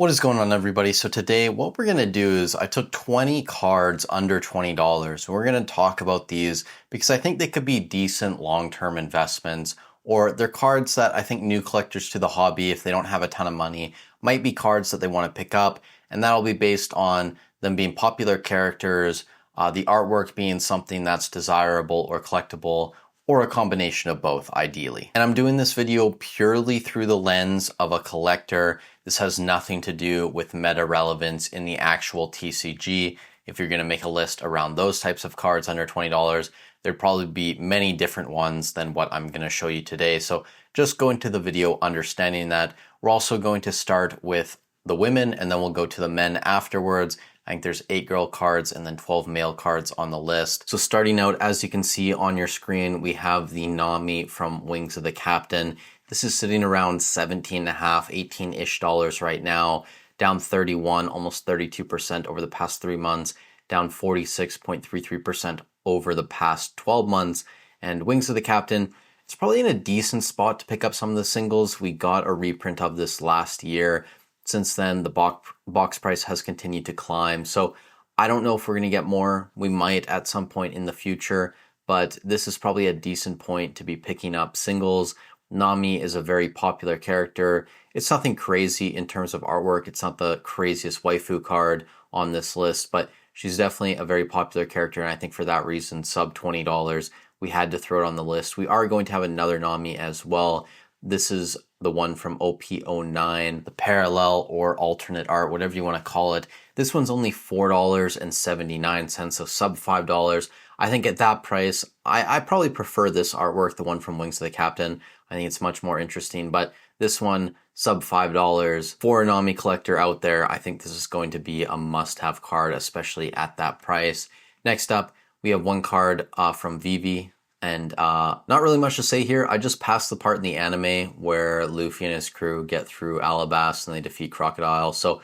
What is going on, everybody? So today what we're going to do is I took 20 cards under $20. We're going to talk about these because I think they could be decent long-term investments, or they're cards that I think new collectors to the hobby, if they don't have a ton of money, might be cards that they want to pick up, and that'll be based on them being popular characters, the artwork being something that's desirable or collectible, or a combination of both, ideally. And I'm doing this video purely through the lens of a collector. This has nothing to do with meta relevance in the actual TCG. If you're going to make a list around those types of cards under $20, there'd probably be many different ones than what I'm going to show you today. So just go into the video understanding that. We're also going to start with the women, and then we'll go to the men afterwards. I think there's 8 girl cards and then 12 male cards on the list. So starting out, as you can see on your screen, we have the Nami from Wings of the Captain. This is sitting around 17.5, 18-ish dollars right now, down 31, almost 32% over the past 3 months, down 46.33% over the past 12 months. And Wings of the Captain, it's probably in a decent spot to pick up some of the singles. We got a reprint of this last year. Since then, the box price has continued to climb. So I don't know if we're going to get more. We might at some point in the future, but this is probably a decent point to be picking up singles. Nami is a very popular character. It's nothing crazy in terms of artwork. It's not the craziest waifu card on this list, but she's definitely a very popular character, and I think for that reason, sub $20, we had to throw it on the list. We are going to have another Nami as well. This is the one from OP09, the parallel or alternate art, whatever you want to call it. This one's only $4.79, so sub $5. I think at that price, I probably prefer this artwork, the one from Wings of the Captain. I think it's much more interesting, but this one, sub $5. For a Nami collector out there, I think this is going to be a must-have card, especially at that price. Next up, we have one card from Vivi. And not really much to say here. I just passed the part in the anime where Luffy and his crew get through Alabasta and they defeat Crocodile. So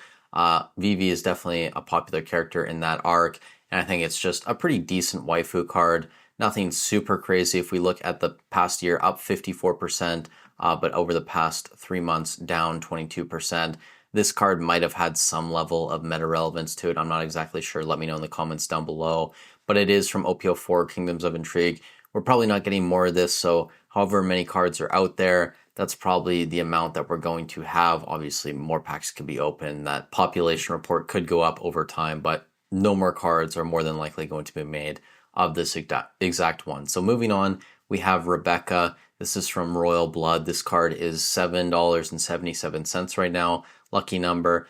Vivi is definitely a popular character in that arc. And I think it's just a pretty decent waifu card. Nothing super crazy. If we look at the past year, up 54%, but over the past 3 months, down 22%. This card might have had some level of meta relevance to it. I'm not exactly sure. Let me know in the comments down below. But it is from OP04, Kingdoms of Intrigue. We're probably not getting more of this, so however many cards are out there, that's probably the amount that we're going to have. Obviously, more packs could be open. That population report could go up over time, but no more cards are more than likely going to be made of this exact one. So moving on, we have Rebecca. This is from Royal Blood. This card is $7.77 right now. Lucky number.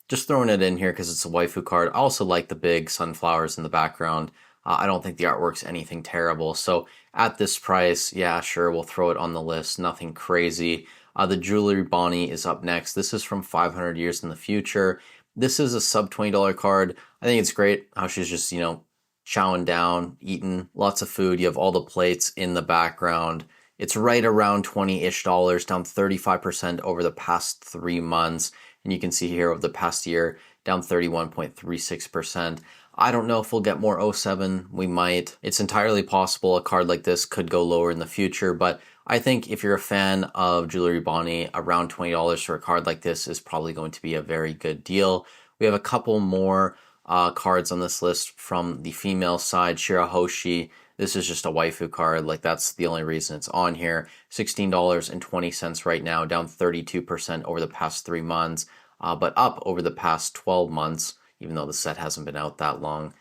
Just throwing it in here because it's a waifu card. I also like the big sunflowers in the background. I don't think the artwork's anything terrible. So at this price, yeah, sure, we'll throw it on the list. Nothing crazy. The Jewelry Bonnie is up next. This is from 500 Years in the Future. This is a sub $20 card. I think it's great how she's just, chowing down, eating lots of food. You have all the plates in the background. It's right around 20-ish dollars, down 35% over the past 3 months. And you can see here over the past year, down 31.36%. I don't know if we'll get more 07. We might. It's entirely possible a card like this could go lower in the future, but I think if you're a fan of Jewelry Bonnie, around $20 for a card like this is probably going to be a very good deal. We have a couple more cards on this list from the female side. Shirahoshi. This is just a waifu card. Like, that's the only reason it's on here. $16.20 right now, down 32% over the past 3 months, but up over the past 12 months. Even though the set hasn't been out that long.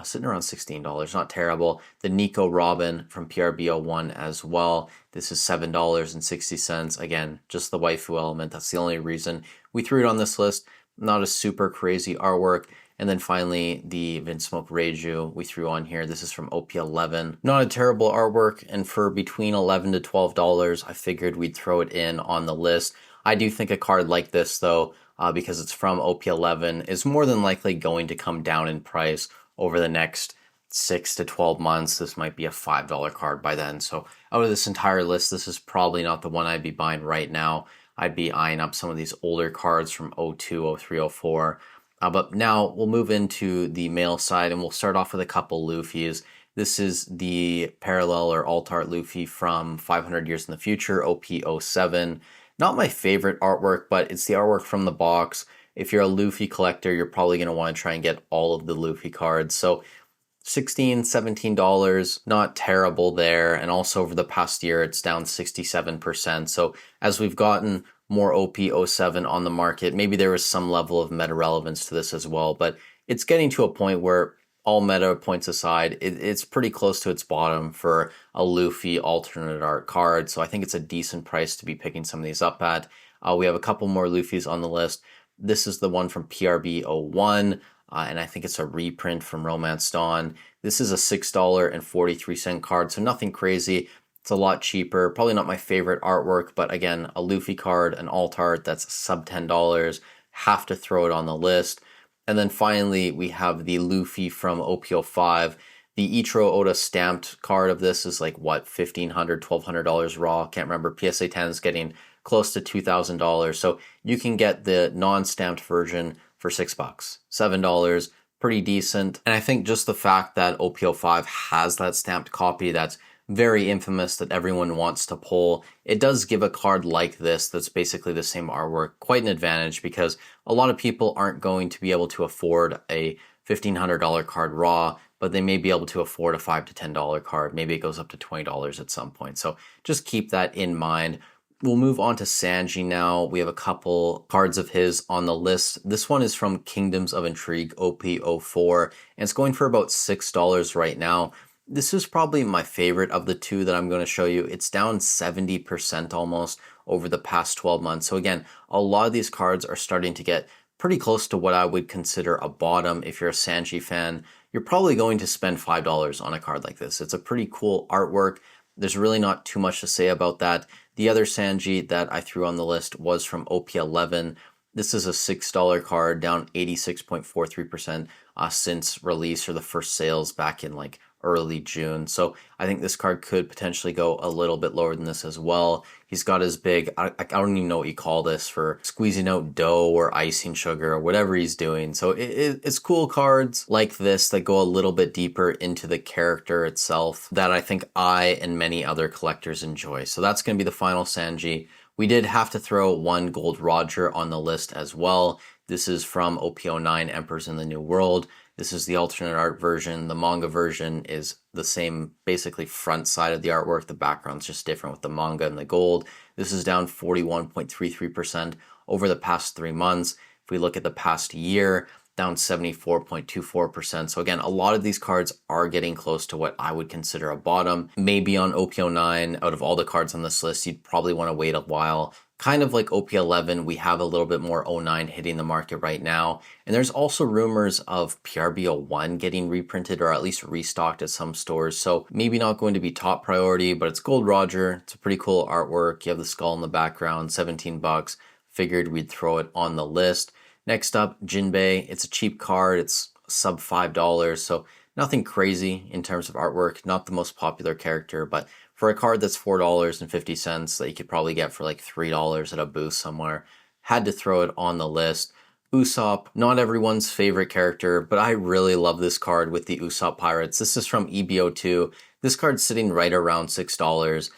Sitting around $16, not terrible. The Nico Robin from PRB01 as well. This is $7.60. Again, just the waifu element. That's the only reason we threw it on this list. Not a super crazy artwork. And then finally, the Vinsmoke Reiju we threw on here. This is from OP11. Not a terrible artwork, and for between $11 to $12, I figured we'd throw it in on the list. I do think a card like this, though, because it's from OP11, is more than likely going to come down in price over the next 6 to 12 months. This might be a $5 card by then. So out of this entire list, this is probably not the one I'd be buying right now. I'd be eyeing up some of these older cards from 02, 03, 04. But now we'll move into the male side, and we'll start off with a couple Luffy's. This is the parallel or alt art Luffy from 500 Years in the Future, OP07. Not my favorite artwork, but it's the artwork from the box. if you're a Luffy collector, you're probably going to want to try and get all of the Luffy cards. So $16, $17, not terrible there. And also over the past year, it's down 67%. So as we've gotten more OP07 on the market, maybe there was some level of meta relevance to this as well. But it's getting to a point where, all meta points aside, it's pretty close to its bottom for a Luffy alternate art card. So I think it's a decent price to be picking some of these up at. We have a couple more Luffys on the list. This is the one from PRB01. And I think it's a reprint from Romance Dawn. This is a $6.43 card, so nothing crazy. It's a lot cheaper. Probably not my favorite artwork, but again, a Luffy card, an alt art that's sub $10. Have to throw it on the list. And then finally, we have the Luffy from OP05. The Ichiro Oda stamped card of this is like, what, $1,500, $1,200 raw? Can't remember. PSA 10 is getting close to $2,000. So you can get the non-stamped version for $6, $7, pretty decent. And I think just the fact that OP05 has that stamped copy that's very infamous that everyone wants to pull, it does give a card like this that's basically the same artwork quite an advantage, because a lot of people aren't going to be able to afford a $1,500 card raw, but they may be able to afford a $5 to $10 card. Maybe it goes up to $20 at some point. So just keep that in mind. We'll move on to Sanji now. We have a couple cards of his on the list. This one is from Kingdoms of Intrigue OP04, and it's going for about $6 right now. This is probably my favorite of the two that I'm going to show you. It's down 70% almost over the past 12 months. So again, a lot of these cards are starting to get pretty close to what I would consider a bottom. If you're a Sanji fan, you're probably going to spend $5 on a card like this. It's a pretty cool artwork. There's really not too much to say about that. The other Sanji that I threw on the list was from OP11. This is a $6 card, down 86.43% since release, or the first sales back in like early June. So I think this card could potentially go a little bit lower than this as well. He's got his big, I don't even know what you call this, for squeezing out dough or icing sugar or whatever he's doing. So it's cool cards like this that go a little bit deeper into the character itself that I think I and many other collectors enjoy. So that's going to be the final Sanji. We did have to throw one Gold Roger on the list as well. This is from OP09 Emperors in the New World. This is the alternate art version. The manga version is the same, basically front side of the artwork. The background's just different with the manga and the gold. This is down 41.33% over the past 3 months. If we look at the past year, down 74.24%. So again, a lot of these cards are getting close to what I would consider a bottom. Maybe on OP09, out of all the cards on this list, you'd probably want to wait a while. Kind of like OP11, we have a little bit more 09 hitting the market right now. And there's also rumors of PRB01 getting reprinted or at least restocked at some stores. So maybe not going to be top priority, but it's Gold Roger. It's a pretty cool artwork. You have the skull in the background, $17. Figured we'd throw it on the list. Next up, Jinbe. It's a cheap card. It's sub $5. So nothing crazy in terms of artwork. Not the most popular character, but for a card that's $4.50 that you could probably get for like $3 at a booth somewhere, had to throw it on the list. Usopp, not everyone's favorite character, but I really love this card with the Usopp Pirates. This is from EBO2. This card's sitting right around $6.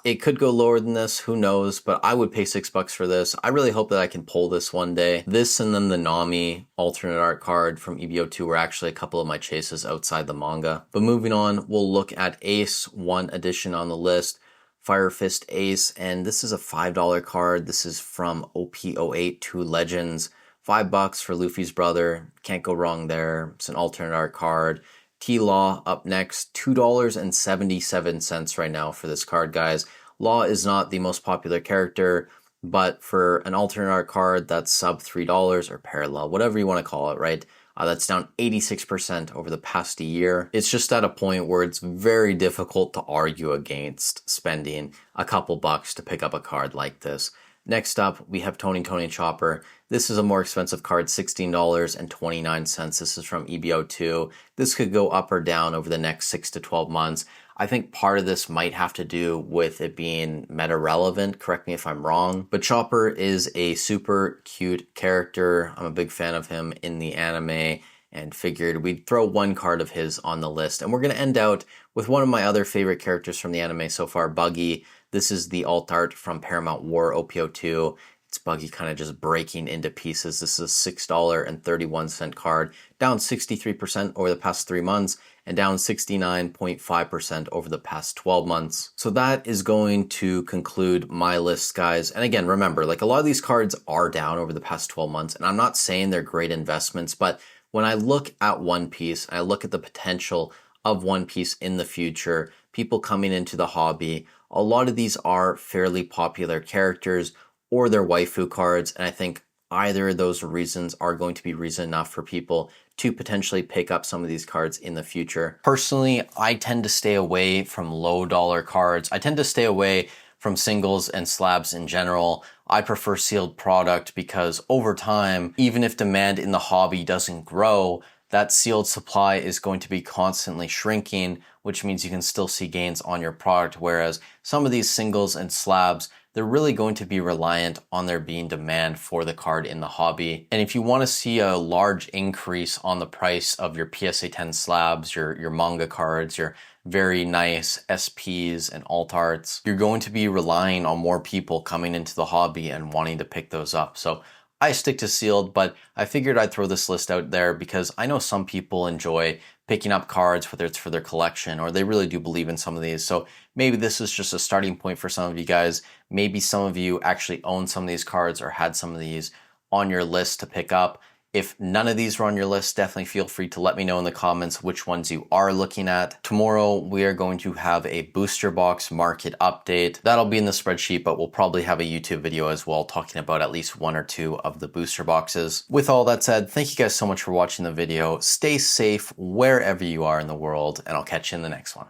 It could go lower than this, who knows, but I would pay $6 for this. I really hope that I can pull this one day. This and then the Nami alternate art card from EBO2 were actually a couple of my chases outside the manga. But moving on, we'll look at Ace, one edition on the list, Fire Fist Ace, and this is a $5 card. This is from OP08 to Legends. $5 for Luffy's brother, can't go wrong there. It's an alternate art card. T-Law up next, $2.77 right now for this card, guys. Law is not the most popular character, but for an alternate art card that's sub $3 or parallel, whatever you want to call it, right? That's down 86% over the past year. It's just at a point where it's very difficult to argue against spending a couple bucks to pick up a card like this. Next up, we have Tony Chopper. This is a more expensive card, $16.29. This is from EBO2. This could go up or down over the next 6 to 12 months. I think part of this might have to do with it being meta relevant. Correct me if I'm wrong. But Chopper is a super cute character. I'm a big fan of him in the anime and figured we'd throw one card of his on the list. And we're going to end out with one of my other favorite characters from the anime so far, Buggy. This is the alt art from Paramount War OP02. It's buggy, kind of just breaking into pieces. This is a $6.31 card, down 63% over the past 3 months and down 69.5% over the past 12 months. So that is going to conclude my list, guys. And again, remember, like a lot of these cards are down over the past 12 months, and I'm not saying they're great investments, but when I look at One Piece, and I look at the potential of One Piece in the future, people coming into the hobby, a lot of these are fairly popular characters or they're waifu cards, and I think either of those reasons are going to be reason enough for people to potentially pick up some of these cards in the future. Personally, I tend to stay away from low dollar cards. I tend to stay away from singles and slabs in general. I prefer sealed product because over time, even if demand in the hobby doesn't grow, that sealed supply is going to be constantly shrinking, which means you can still see gains on your product. Whereas some of these singles and slabs, they're really going to be reliant on there being demand for the card in the hobby. And if you want to see a large increase on the price of your PSA 10 slabs, your manga cards, your very nice SPs and alt arts, you're going to be relying on more people coming into the hobby and wanting to pick those up. So I stick to sealed, but I figured I'd throw this list out there because I know some people enjoy picking up cards, whether it's for their collection or they really do believe in some of these. So maybe this is just a starting point for some of you guys. Maybe some of you actually own some of these cards or had some of these on your list to pick up. If none of these were on your list, definitely feel free to let me know in the comments which ones you are looking at. Tomorrow, we are going to have a booster box market update. That'll be in the spreadsheet, but we'll probably have a YouTube video as well talking about at least 1 or 2 of the booster boxes. With all that said, thank you guys so much for watching the video. Stay safe wherever you are in the world, and I'll catch you in the next one.